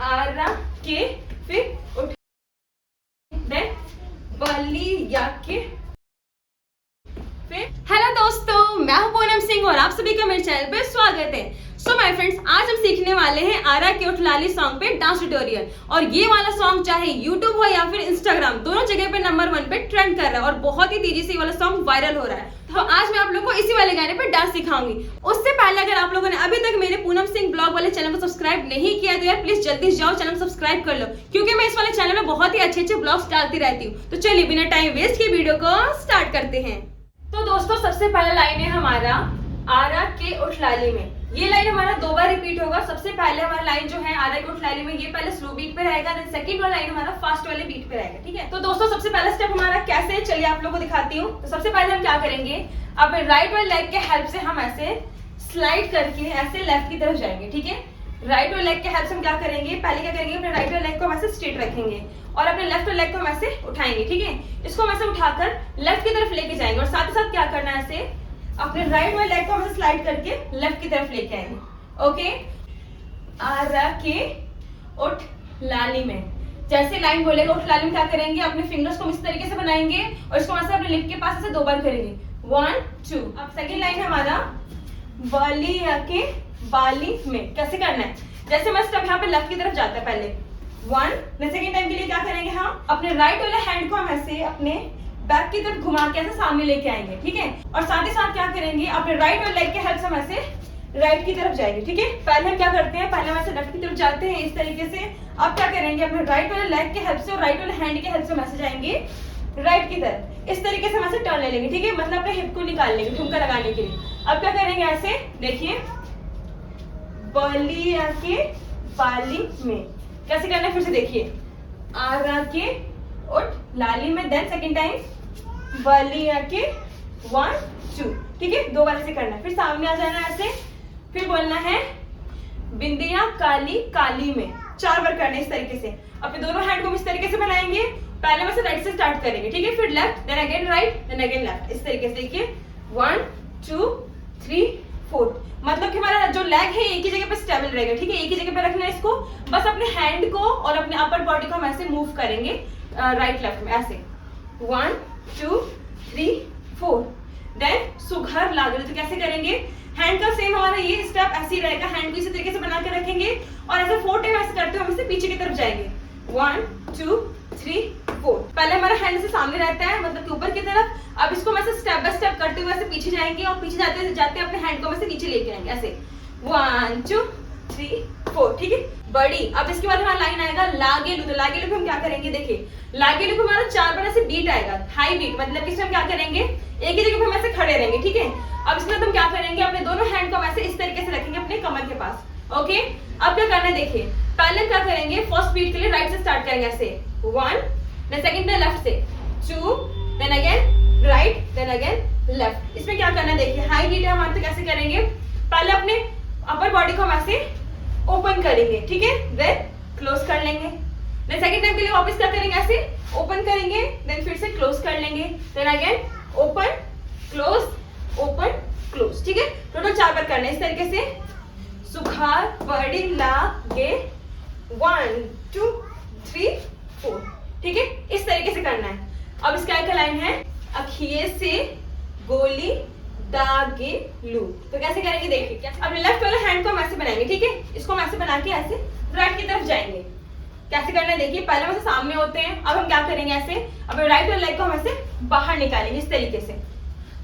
आरा के, फिर उठ, देन बलिया के, फिर। हेलो दोस्तों, मैं हूं पूनम सिंह और आप सभी का मेरे चैनल पे स्वागत है। सो माय फ्रेंड्स, आज हम सीखने वाले हैं आरा के उठलाली सॉन्ग पे डांस ट्यूटोरियल। और ये वाला सॉन्ग चाहे यूट्यूब हो या फिर इंस्टाग्राम, दोनों जगह पे नंबर 1 पे ट्रेंड कर रहा है और बहुत ही तेजी से ये वाला सॉन्ग वायरल हो रहा है। तो आज मैं आप लोगों को इसी वाले गाने पे डांस सिखाऊंगी। उससे पहले अगर आप लोगों ने अभी तक मेरे पूनम सिंह ब्लॉग वाले चैनल को सब्सक्राइब नहीं किया तो यार प्लीज जल्दी जाओ चैनल सब्सक्राइब कर लो, क्योंकि मैं इस वाले चैनल में बहुत ही अच्छे ब्लॉग्स डालती रहती हूँ। तो चलिए बिना टाइम वेस्ट किए वीडियो को स्टार्ट करते हैं। तो दोस्तों, सबसे पहला लाइन है हमारा आरा के उठलाली में। ये लाइन हमारा 2 बार रिपीट होगा। सबसे पहले हमारा लाइन जो है आरा के उठलाली में, ये पहले स्लो बीट पे रहेगा, देन सेकंड वाला लाइन हमारा फास्ट वाले बीट पे रहेगा। ठीक है, तो दोस्तों सबसे पहला स्टेप हमारा कैसे है, चलिए आप लोगों को दिखाती हूँ। तो सबसे पहले हम क्या करेंगे, अपने राइट वाले लेग के हेल्प से हम ऐसे स्लाइड करके ऐसे लेफ्ट की तरफ जाएंगे। ठीक है, राइट वाले लेग के हेल्प से हम क्या करेंगे, पहले क्या करेंगे, अपने राइट वाले लेग को हम ऐसे स्ट्रेट रखेंगे और अपने लेफ्ट वाले लेग को हम ऐसे उठाएंगे। ठीक है, इसको हम ऐसे उठाकर लेफ्ट की तरफ लेके जाएंगे और साथ ही साथ क्या करना है, ऐसे अपने राइट वाले लेग को हम स्लाइड करके लेफ्ट की तरफ लेके आएंगे। ओके, आरा के उठ लाली में, जैसे लाइन बोलेगा उठ लाली में क्या करेंगे, अपने फिंगर्स को इस तरीके से बनाएंगे और इसको ऐसे अपने लिप के पास से 2 बार करेंगे, 1 2। अब सेकंड लाइन है हमारा बलिया के बाली में। कैसे करना है, जैसे मैं स्टेप यहाँ पे लेफ्ट की तरफ जाता है पहले 1, सेकंड टाइम के लिए क्या करेंगे, हम अपने राइट वाले हैंड को हम ऐसे अपने बैक की तरफ घुमा के ऐसे सामने लेके आएंगे। ठीक है, और साथ ही साथ क्या करेंगे, अपने राइट वाले लेग के हेल्प से हम ऐसे राइट की तरफ जाएंगे। ठीक है, पहले हम क्या करते हैं, पहले हम ऐसे लेफ्ट की तरफ जाते हैं इस तरीके से। अब क्या करेंगे, अपने राइट वाले लेग के हेल्प से और राइट वाले हैंड के हेल्प से हम ऐसे जाएंगे राइट की तरफ। इस तरीके से हम ऐसे टर्न ले लेंगे। ठीक है, मतलब अपने हिप को निकाल लेंगे ठुमका लगाने के लिए। अब क्या करेंगे, ऐसे देखिए बलिया के बाली में। कैसे करना है, फिर से देखिए, आरा के उठ लाली में, देन सेकंड टाइम बलिया के 1 2। ठीक है, 2 बार ऐसे करना है। फिर सामने आ जाना ऐसे, फिर बोलना है बिंदिया काली काली में। 4 बार करना है इस तरीके से। अपने दोनों हैंड को हम इस तरीके से बनाएंगे। पहले में से राइट से स्टार्ट करेंगे। ठीक है, फिर left, then again right, then again left, इस तरीके से। देखिए 1 2 3 4। मतलब कि हमारा जो लेग है एक ही जगह पे स्टेबल रहेगा। ठीक है, एक ही जगह पे रखना है इसको। बस अपने हैंड को और अपने अपर बॉडी को हम ऐसे मूव करेंगे राइट लेफ्ट में, ऐसे 1 2 3 4। देन सुघर लागल, तो कैसे करेंगे, हैंड का सेम हमारा ये स्टेप ऐसे ही रहेगा। हैंड को इसी तरीके से बना के रखेंगे और ऐसे 4 टाइम ऐसे करते हुए हम इसे पीछे की तरफ जाएंगे, 1 2 3 4। पहले हमारा हैंड से सामने रहता है, मतलब कि ऊपर की तरफ। अब इसको हम ऐसे स्टेप बाय स्टेप करते हुए ऐसे पीछे जाएंगे और पीछे जाते जाते अपने हैंड को हम ऐसे नीचे लेके आएंगे, ऐसे 1 2 3 4। ठीक है, बड़ी। अब इसके बाद हमारा लाइन आएगा लागेलू। तो लागेलू पे हम क्या करेंगे, देखिए लागेलू पे हमारा 4 बार ऐसे बीट आएगा, हाई बीट। मतलब कि इसमें हम क्या करेंगे, एक ही जगह पे हम ऐसे खड़े रहेंगे। ठीक है, अब इसके बाद हम क्या करेंगे, अपने दोनों हैंड को हम ऐसे इस तरीके से रखेंगे अपने कमर के पास। ओके, अब क्या करना है, देखिए पहले हम क्या करेंगे, फर्स्ट बीट के लिए राइट से स्टार्ट करेंगे, ऐसे 1, देन सेकंड पे लेफ्ट से 2, then again right, then again left. इसमें क्या करना है, देखिए हाई बीट है हमारे, तो कैसे करेंगे, पहले अपने अपर बॉडी को हम ऐसे ओपन करेंगे। ठीक है, देन क्लोज कर लेंगे। देन सेकंड टाइम के लिए वापस क्या करेंगे, ऐसे ओपन करेंगे, देन फिर से क्लोज कर लेंगे, then again open close open close. ठीक है, टोटल 4 बार करना है इस तरीके से। सुखार बड़ी लागे 1 2 3 4। ठीक है, इस तरीके से करना है। अब इसका एक लाइन है अखिए से गोली दागे लू। तो कैसे करेंगे, देखिए अपने लेफ्ट वाले हैंड को हम ऐसे बनाएंगे। ठीक है, इसको हम ऐसे बना के ऐसे राइट की तरफ जाएंगे। कैसे करना है, देखिए पहले हम ऐसे सामने होते हैं। अब हम क्या करेंगे, ऐसे अपने राइट वाले लेग को हम ऐसे बाहर निकालेंगे इस तरीके से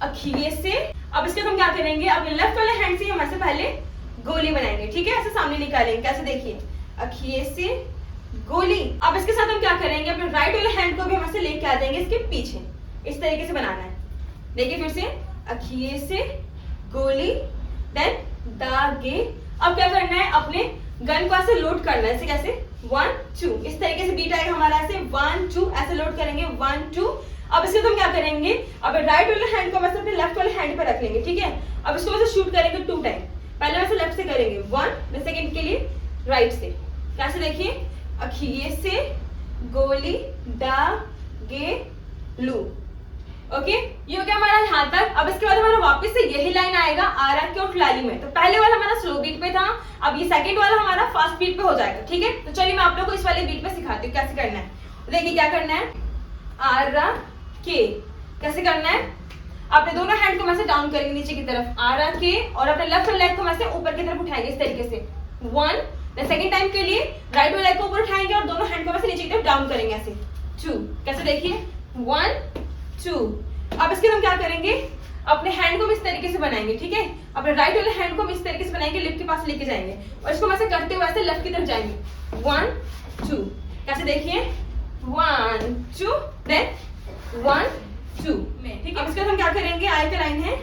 अखिए से। अब इसके हम क्या करेंगे, अपने लेफ्ट वाले हैंड से हम ऐसे पहले गोली बनाएंगे। ठीक है, ऐसे सामने निकालेंगे। कैसे, देखिए अखिए से गोली। अब इसके साथ हम क्या करेंगे, अपने राइट वाले हैंड को भी हम ऐसे लेके आ जाएंगे इसके पीछे, इस तरीके से बनाना है। देखिए फिर से अखिए से गोली, देन दागे। अब क्या करना है, अपने गन को ऐसे लोड करना है, ऐसे कैसे 1 2, इस तरीके से बीट आएगा हमारा, ऐसे 1 2 ऐसे लोड करेंगे 1 2। अब इसके तो हम क्या करेंगे, अब राइट वाले हैंड को वैसे अपने लेफ्ट वाले हैंड पे रख लेंगे। ठीक है, अब इसको वैसे शूट करेंगे 2 टाइम। पहले वैसे लेफ्ट से करेंगे 1, देन सेकंड के लिए राइट से। कैसे, देखिए अखिए से गोली दागे लू। ओके, ये हो गया हमारा यहाँ तक। अब इसके बाद हमारा वापस से यही लाइन आएगा आरा के और लाली में। तो पहले वाला हमारा स्लो बीट पे था, अब ये सेकंड वाला हमारा फास्ट बीट पे हो जाएगा। ठीक है, तो चलिए मैं आप लोगों को इस वाले बीट पे सिखाती हूँ कैसे करना है। तो देखिए क्या करना है, आरा के कैसे करना है, अपने दोनों हैंड को मैं से डाउन करेंगे नीचे की तरफ, आरा के, और अपने लेफ्ट लेग को मैं से ऊपर की तरफ उठाएंगे इस तरीके से। 1, सेकंड टाइम के लिए राइट लेग को ऊपर उठाएंगे और दोनों हैंड को मैं से नीचे की तरफ डाउन करेंगे ऐसे। 2, कैसे देखिए 1 2। अब इसके हम क्या करेंगे, अपने हैंड को भी इस तरीके से बनाएंगे। ठीक है, अपने राइट वाले हैंड को भी इस तरीके से बनाएंगे, लिप के पास लेके जाएंगे और इसको वैसे करते हुए ऐसे लेफ्ट की तरफ जाएंगे। 1 2, कैसे देखिए 1 2, देन 1 2 में। ठीक है, अब इसके बाद हम क्या करेंगे, आगे का लाइन है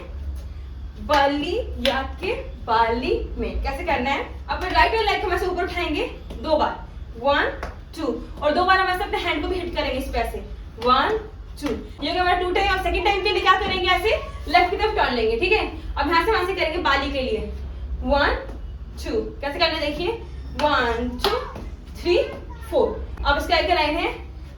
बाली या के बाली में। कैसे करना है, अपने राइट वाले लेग को मैं से ऊपर उठाएंगे 2 बार, 1 2, और 2 बार हम ऐसे अपने हैंड को भी हिट करेंगे इस पे ऐसे 1 2। ये हमारा 2 टाइम। और सेकंड टाइम के लिए क्या करेंगे, ऐसे लेफ्ट की तरफ टर्न लेंगे। ठीक है, अब यहाँ से वहां से करेंगे बाली के लिए 1 2। कैसे करना है देखिए 1 2 3 4। अब इसका एक लाइन है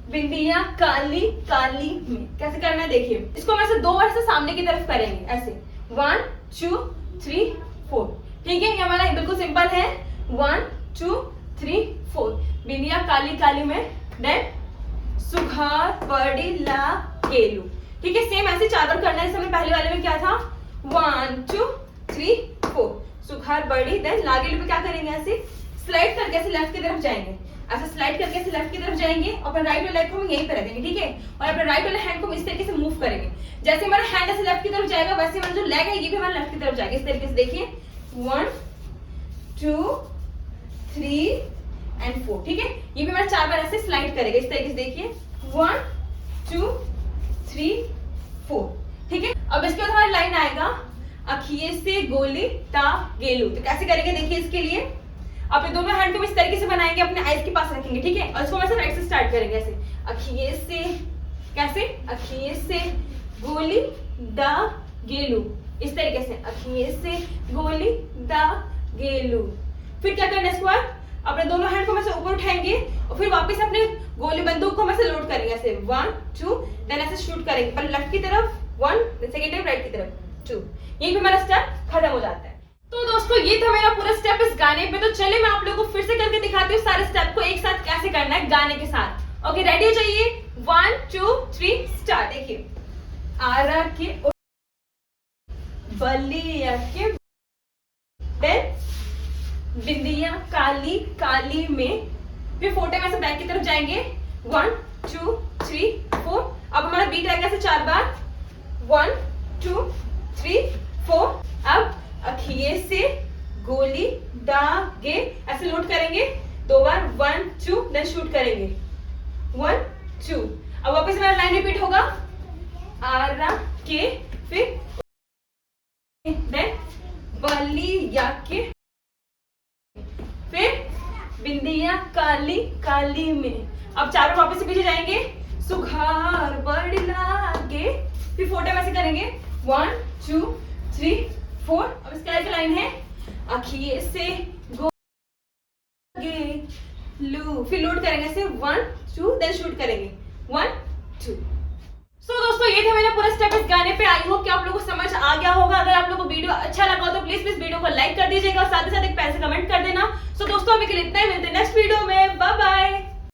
बिंदिया काली काली में। कैसे करना है देखिए, इसको हम ऐसे 2 बार से सामने की तरफ करेंगे ऐसे 1 2 3 4। ठीक है, ये हमारा बिल्कुल सिंपल है 1 2 3 4, बिंदिया काली काली में। देन सुघार बड़ी ला गेलू। ठीक है, सेम ऐसे 4 बार करना है। इसमें पहले वाले में क्या था 1 2 3 4, सुघार बड़ी, देन ला गेलू पे क्या करेंगे, ऐसे स्लाइड करके ऐसे लेफ्ट की तरफ जाएंगे, ऐसे स्लाइड करके ऐसे लेफ्ट की तरफ जाएंगे और अपने राइट वाले लेग को हम यहीं पे रख देंगे। ठीक है, और अपने राइट वाले हैंड को इस तरीके से मूव करेंगे। जैसे हमारा हैंड ऐसे लेफ्ट की तरफ जाएगा वैसे हमारा जो लेग है ये भी हमारा लेफ्ट की तरफ जाएगा इस तरीके से। देखिए 1 2 3 एंड 4। ठीक है, ये भी हमारा 4 बार ऐसे स्लाइड करेगा इस तरीके से। देखिए 1 2 3 4। ठीक है, अब इसके बाद हमारा लाइन आएगा अखिए से गोली ता गेलू। तो कैसे करेंगे देखिए, इसके लिए अपने दोनों हैंड को इस तरीके से बनाएंगे, अपने आईज के पास रखेंगे। ठीक है, और इसको वैसे राइट से स्टार्ट करेंगे ऐसे अखिए से, कैसे अखिए से गोली दा गेलू, इस तरीके से अखिए से गोली दा गेलू। फिर क्या करना है, इसके बाद अपने दोनों हैंड को मैं से ऊपर उठाएंगे और फिर वापस अपने गोली बंदूक को मैं से लोड करेंगे ऐसे 1 2, देन ऐसे शूट करेंगे, पहले लेफ्ट की तरफ 1, देन सेकंड टाइम राइट की तरफ 2। यही पे हमारा स्टेप खत्म हो जाता है। तो दोस्तों ये था मेरा पूरा स्टेप इस गाने पे। तो चलिए मैं आप लोगों को फिर से करके दिखाती हूँ सारे स्टेप को एक साथ कैसे करना है गाने के साथ। ओके, रेडी हो जाइए 1 2 3 स्टार्ट। देखिए आरा के बलिया के, देन बिंदिया काली काली में, फिर 4 टाइम ऐसे बैक की तरफ जाएंगे 1 2 3 4। अब हमारा बीट आएगा ऐसे 4 बार 1 2 3 4। अब अखिए से गोली दागे ऐसे लोड करेंगे 2 बार 1 2, देन शूट करेंगे 1 2। अब वापस हमारा लाइन रिपीट होगा आरा के, फिर देन बलिया के, फिर बिंदिया काली काली में। अब 4 बार वापस से पीछे जाएंगे सुघार बड़ी लागे, फिर 4 टाइम ऐसे करेंगे 1 2 3 4। अब इसका एक लाइन है अखिए से गोगे लू, फिर लोड करेंगे ऐसे 1 2, देन शूट करेंगे 1 2। सो दोस्तों ये था मेरा पूरा स्टेप इस गाने पे। आई होप कि आप लोगों को समझ आ गया होगा। अगर आप लोगों को वीडियो अच्छा लगा तो प्लीज वीडियो को लाइक कर दीजिएगा और साथ ही साथ एक पैसे कमेंट कर देना। सो दोस्तों अभी के लिए इतना ही, मिलते हैं नेक्स्ट वीडियो में। Bye bye.